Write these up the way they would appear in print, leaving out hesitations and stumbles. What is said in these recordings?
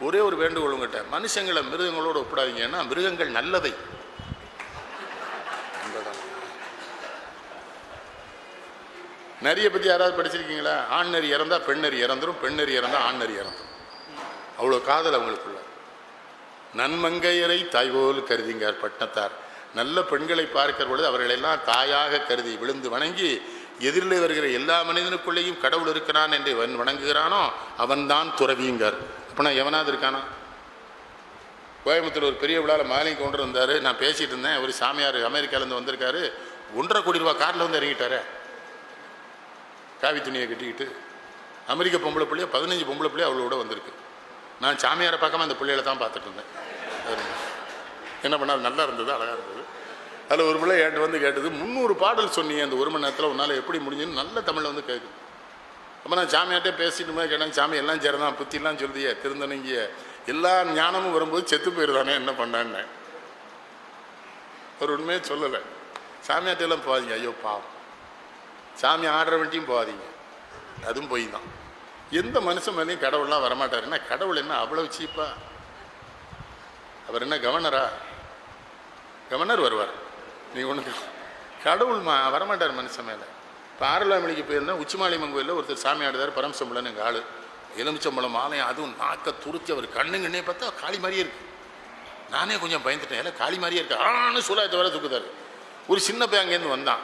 ஒரே ஒரு வேண்டுகோள் உங்கள்கிட்ட, மனுஷங்களை மிருகங்களோடு ஒப்பிடாதீங்க. ஏன்னா மிருகங்கள் நல்லவை. நரியை பற்றி யாராவது படிச்சிருக்கீங்களா? ஆண் நரி இறந்தா பெண் நரி இறந்துடும், பெண் நரி இறந்தா ஆண் நரி இறந்துடும். அவ்வளோ காதல் அவங்களுக்குள்ள. நன்மங்கையரை தாய்போல் கருதிங்கார் பட்டணத்தார். நல்ல பெண்களை பார்க்கிற பொழுது அவர்களெல்லாம் தாயாக கருதி விழுந்து வணங்கி, எதிரில் வருகிற எல்லா மனிதனுக்குள்ளேயும் கடவுள் இருக்கிறான் என்று வணங்குகிறானோ அவன்தான் துறவிங்கார். அப்போ நான் எவனாவது இருக்கானா? கோயம்புத்தூர் ஒரு பெரிய விழாவில் மாலை கொண்டு வந்தார். நான் பேசிகிட்டு இருந்தேன். ஒரு சாமியார் அமெரிக்காவிலேருந்து வந்திருக்காரு. 1.5 கோடி ரூபா காரில் வந்து இறங்கிட்டாரு. காவி துணியை கட்டிக்கிட்டு அமெரிக்க பொம்பளை பிள்ளைய 15 பொம்பளை பிள்ளைய அவளோட வந்திருக்கு. நான் சாமியாரை பார்க்காம அந்த பிள்ளைகளை தான் பார்த்துட்டு இருந்தேன். என்ன பண்ணால் நல்லா இருந்தது, அழகாக இருந்தது. அதில் ஒரு பிள்ளை என்கிட்ட வந்து கேட்டது, 300 பாடல் சொன்னீங்க அந்த 1 மணி நேரத்தில், உன்னால் எப்படி முடிஞ்சுன்னு நல்ல தமிழில் வந்து கேட்குது. அப்போ நான் சாமியார்ட்டே பேசிட்டு போது கேட்டேன், சாமி எல்லாம் சேரதான் புத்திலாம் சொல்லுதியே, திருந்தனங்கிய எல்லா ஞானமும் வரும்போது செத்து போயிருந்தானே, என்ன பண்ணான்னு. ஒரு உண்மையே சொல்லலை. சாமியார்ட்டெல்லாம் போகாதீங்க, ஐயோ பாவம். சாமி ஆடுற வண்டியும் போகாதீங்க, அதுவும் போய் தான். எந்த மனுஷன் மேலேயும் கடவுள்லாம் வரமாட்டார். என்ன கடவுள் என்ன அவ்வளோ சீப்பா? அவர் என்ன கவர்னரா? கவர்னர் வருவார். நீ ஒன்று கடவுள் வரமாட்டார் மனுஷன் மேலே. இப்போ ஆரலாமணிக்கு போயிருந்தேன். உச்சிமாளியம்மன் கோயிலில் ஒருத்தர் சாமி ஆடுதார், பரமசம்பளன் எங்கள் ஆள். எலுமிச்சம்பளம் மாலையும் அதுவும் நாக்க துருத்தி, அவர் கண்ணுங்கன்னே பார்த்தா காளி மாதிரியே இருக்குது. நானே கொஞ்சம் பயந்துட்டேன். இல்லை காளி மாதிரியே இருக்கு. ஆனால் சூழாயத்தை வர தூக்குதார். ஒரு சின்ன பையன் அங்கேருந்து வந்தான்.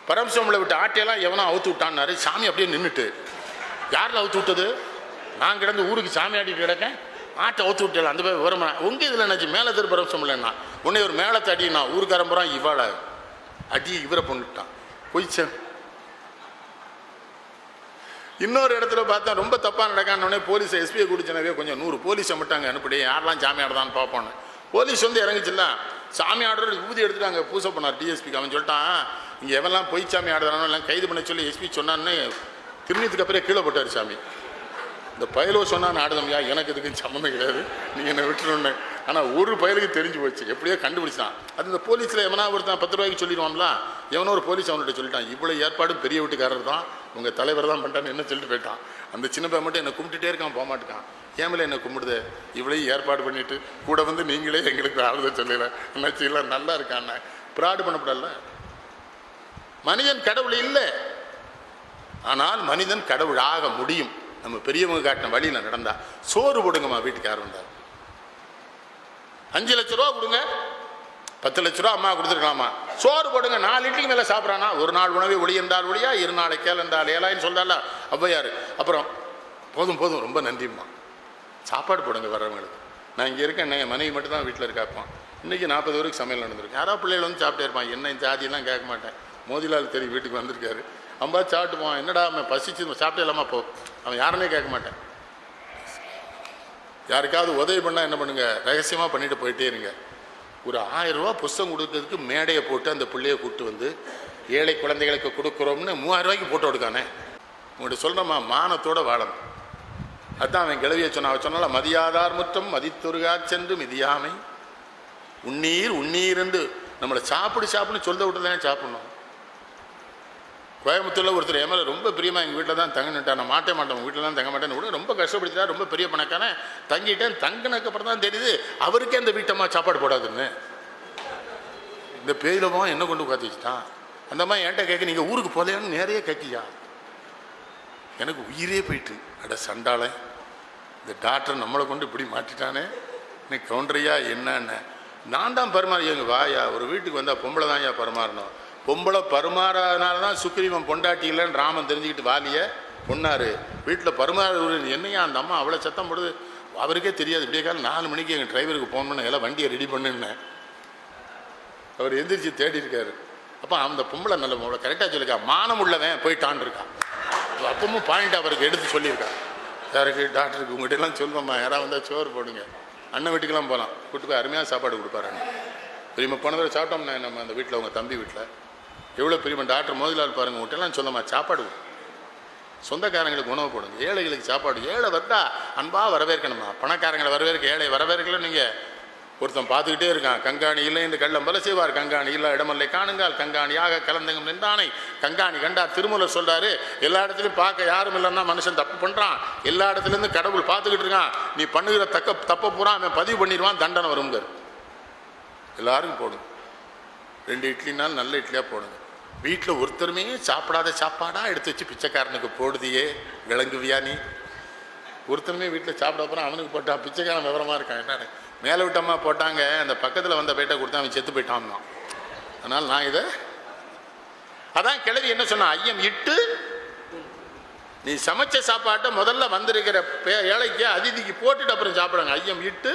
பரமசம்பளை விட்டு ஆட்டையெல்லாம் எவனோ அவுத்து விட்டான்னாரு. சாமி அப்படியே நின்றுட்டு, யாரில் அவுத்து விட்டது? நான் கிடந்து ஊருக்கு சாமி ஆட்டிட்டு கிடக்கேன், ஆட்டை அவுத்து விட்டல. அந்த போய் விவரமா உங்கள் இதில் என்னாச்சு? மேலே திரு பரமசம்பளன்னா உடனே ஒரு மேலத்தை அடினா ஊருக்காரம்புறான், இவாளை அடி இவரை பண்ணிட்டான். போயிச்சேன். இன்னொரு இடத்துல பார்த்தா ரொம்ப தப்பாக நடக்கானே போலீஸ் எஸ்பியை குடிச்சனவே கொஞ்சம் 100 போலீஸை மட்டும் அங்கே அனுப்பிடி, யாரெல்லாம் சாமி ஆடுதான்னு பார்ப்போன்னு. போலீஸ் வந்து இறங்கிச்சுல்ல, சாமி ஆடுற ஊதி எடுத்துட்டு அங்கே பூசை பண்ணார் டிஎஸ்பிக்கு. அவன் சொல்லிட்டான், இங்கே எவெல்லாம் பொய் சாமி ஆடுறானோ எல்லாம் கைது பண்ண சொல்லி எஸ்பி சொன்னான்னு திருநீத்துக்கு அப்புறம் கீழே போட்டார் சாமி. இந்த பயலோ சொன்னான்னு ஆடுதம்யா, எனக்கு இதுக்கு சம்மந்தம் கிடையாது, நீங்கள் என்னை விட்டுருன்னு. ஆனால் ஒரு பயலுக்கு தெரிஞ்சு போச்சு, எப்படியோ கண்டுபிடிச்சான். அது இந்த போலீஸில் எவனா ஒருத்தான் 10 ரூபாய்க்கு சொல்லிடுவான்ல, எவனோ ஒரு போலீஸ் அவன்கிட்ட சொல்லிட்டான், இவ்வளோ ஏற்பாடும் பெரிய வீட்டுக்காரர் தான், உங்கள் தலைவர் தான் பண்ணிட்டான்னு என்ன சொல்லிட்டு போயிட்டான். அந்த சின்ன பையன் மட்டும் என்னை கும்பிட்டுட்டே இருக்கான், போக மாட்டேக்கான். ஏமில்ல என்னை கும்பிடுது, இவ்வளையும் ஏற்பாடு பண்ணிவிட்டு கூட வந்து நீங்களே எங்களுக்கு ஆளுதை சொல்லலை என்னாச்சு, இல்லை நல்லா இருக்காண்ண. ப்ராடு பண்ணப்படல. மனிதன் கடவுள் இல்லை, ஆனால் மனிதன் கடவுள் ஆக முடியும். நம்ம பெரியவங்க காட்டின வழியில் நடந்தா. சோறு போடுங்கம்மா வீட்டுக்கு யார் வந்தார், 5 லட்ச ரூபா கொடுங்க, 10 லட்ச ரூபா அம்மா கொடுத்துருக்கலாமா, சோறு போடுங்க. 4 இட்லிக்கு மேலே சாப்பிட்றானா, ஒரு நாள் உணவை ஒளி என்றால் ஒளியா, 2 நாளை கேள் என்றால் ஏலாயின்னு சொல்றால ஔவையார். அப்புறம் போதும் போதும் ரொம்ப நன்றிம்மா, சாப்பாடு போடுங்க வர்றவங்களுக்கு. நான் இங்கே இருக்கேன், என் மனைவி மட்டும் தான் வீட்டில் இருக்காப்பான். இன்றைக்கி 40 பேருக்கு சமையல் நடந்திருக்கு. யாராவது பிள்ளைகள் வந்து சாப்பிட்டே இருப்பான். என்ன ஜாதியெல்லாம் கேட்க மாட்டேன். மோதிலால் தெரியும் வீட்டுக்கு வந்திருக்காரு, அம்பா சாப்பிட்டு போவான். என்னடா அவன் பசிச்சு சாப்பிட்டே இல்லாமல் போ, அவன் யாருன்னே கேட்க மாட்டேன். யாருக்காவது உதவி பண்ணால் என்ன பண்ணுங்க, ரகசியமாக பண்ணிட்டு போயிட்டே இருங்க. ஒரு 1000 ரூபா புஸ்தகம் கொடுக்கறதுக்கு மேடையை போட்டு அந்த பிள்ளையை கூப்பிட்டு வந்து ஏழை குழந்தைகளுக்கு கொடுக்குறோம்னு 3000 ரூபாய்க்கு போட்டு கொடுக்கானே. உங்கள்கிட்ட சொல்கிறோம்மா, மானத்தோடு வாழணும். அதுதான் அவன் கிளவியை சொன்னான். அவன் சொன்னால மதியாதார் முற்றம் மதித்தொருகாச் சென்று மிதியாமை உண்ணீர் உண்ணீர் என்று நம்மளை சாப்பிடுன்னு சொல்ல விட்டு தானே சாப்பிட்ணும். கோயம்புத்தூரில் ஒருத்தர் எம்எல்ஏ ரொம்ப பிரியமாக எங்கள் வீட்டில் தான் தங்கிட்டான். நான் மாட்டேன் உங்கள் வீட்டில் தான் தங்க மாட்டேன்னு கூட ரொம்ப கஷ்டப்படுத்திட்டா. ரொம்ப பெரிய பணக்கான தங்கிட்டேன். தங்கினதுக்கப்புறம் தான் தெரியுது அவருக்கே அந்த வீட்டம்மா சாப்பாடு போடாதுன்னு. இந்த பேயிலமா என்ன கொண்டு உட்காந்து வச்சுட்டான். அந்த மாதிரி என்கிட்ட கேட்க, நீங்கள் ஊருக்கு போகலையான்னு நிறைய கேட்கியா. எனக்கு உயிரே போயிட்டு, அட சண்டாளன், இந்த டாக்டர் நம்மளை கொண்டு இப்படி மாட்டிட்டானே, இன்னைக்கு கவுண்டரையா என்னன்னு. நான் தான் பரிமாறியங்க வாயா, ஒரு வீட்டுக்கு வந்தால் பொம்பளை தான் ஐயா பரிமாறணும். பொம்பளை பரிமாறனால தான் சுக்ரீவன் பொண்டாட்டி இல்லைன்னு ராமன் தெரிஞ்சுக்கிட்டு வாலிய பொண்ணாரு. வீட்டில் பரிமாற என்னையா அந்த அம்மா அவ்வளோ சத்தம் போடுது, அவருக்கே தெரியாது. இப்படியே காலம் 4 மணிக்கு எங்கள் டிரைவருக்கு ஃபோன் பண்ண எல்லாம் வண்டியை ரெடி பண்ணுன்னேன். அவர் எந்திரிச்சு தேடி இருக்காரு. அப்போ அந்த பொம்பளை நல்ல பொம்பளை கரெக்டாக சொல்லியிருக்கா, மானம் உள்ளவன் போயிட்டான் இருக்கான். அப்பவும் பாயிண்ட் அவருக்கு எடுத்து சொல்லியிருக்கா. யாருக்கு? டாக்டருக்கு. உங்கள்கிட்ட எல்லாம் சொல்லுவோம்மா, யாராவது வந்தால் சோறு போடுங்க, அண்ணன் வீட்டுக்கெல்லாம் போகலாம், கூட்டு போய் அருமையாக சாப்பாடு கொடுப்பாரு. பெரியம்மா போன தடவை சாப்பிட்டோம்னா நம்ம அந்த வீட்டில் உங்கள் தம்பி வீட்டில் எவ்வளோ பெரியம்மா டாக்டர் மோதிலால் பாருங்கள், உங்கள்கிட்டலாம் சொல்லம்மா சாப்பாடு சொந்தக்காரங்களுக்கு உணவு போடுங்க, ஏழைகளுக்கு சாப்பாடு. ஏழை வந்தா அன்பாக வரவேற்கணுமா, பணக்காரங்களை வரவேற்க ஏழை வரவேற்கல. நீங்கள் ஒருத்தன் பார்த்துக்கிட்டே இருக்கான். கங்காணி இல்லை என்று கள்ளம் பல செய்வார், கங்காணி இல்லை இடமல்லை காணுங்கால், கங்காணியாக கலந்தங்கம் நின்றானை கங்காணி கண்டார். திருமூலர் சொல்றாரு, எல்லா இடத்துலையும் பார்க்க யாரும் இல்லைன்னா மனுஷன் தப்பு பண்ணுறான். எல்லா இடத்துலேருந்து கடவுள் பார்த்துக்கிட்டு இருக்கான். நீ பண்ணுகிற தப்பை பூரா அவன் பதிவு பண்ணிடுவான், தண்டனை வருங்கார். எல்லாருக்கும் போடுங்க. 2 இட்லினாலும் நல்ல இட்லியாக போடுங்க. வீட்டில் ஒருத்தருமே சாப்பிடாத சாப்பாடாக எடுத்து வச்சு பிச்சைக்காரனுக்கு போடுதியே, விளங்குவியா நீ? ஒருத்தருமே வீட்டில் சாப்பிட போகிறான், அவனுக்கு போட்டா பிச்சைக்காரன் விவரமாக இருக்கான். என்ன மேலே விட்டம்மா போட்டாங்க, அந்த பக்கத்தில் வந்த பேட்டை கொடுத்தா அவன் செத்து போயிட்டான். அதனால் நான் இதை அதான் கிழவி என்ன சொன்னான், ஐயம் இட்டு நீ சமைச்ச சாப்பாட்டை முதல்ல வந்திருக்கிற ஏழைக்கு அதிதிக்கு போட்டுட்டு அப்புறம் சாப்பிடுங்க. ஐயம் இட்டு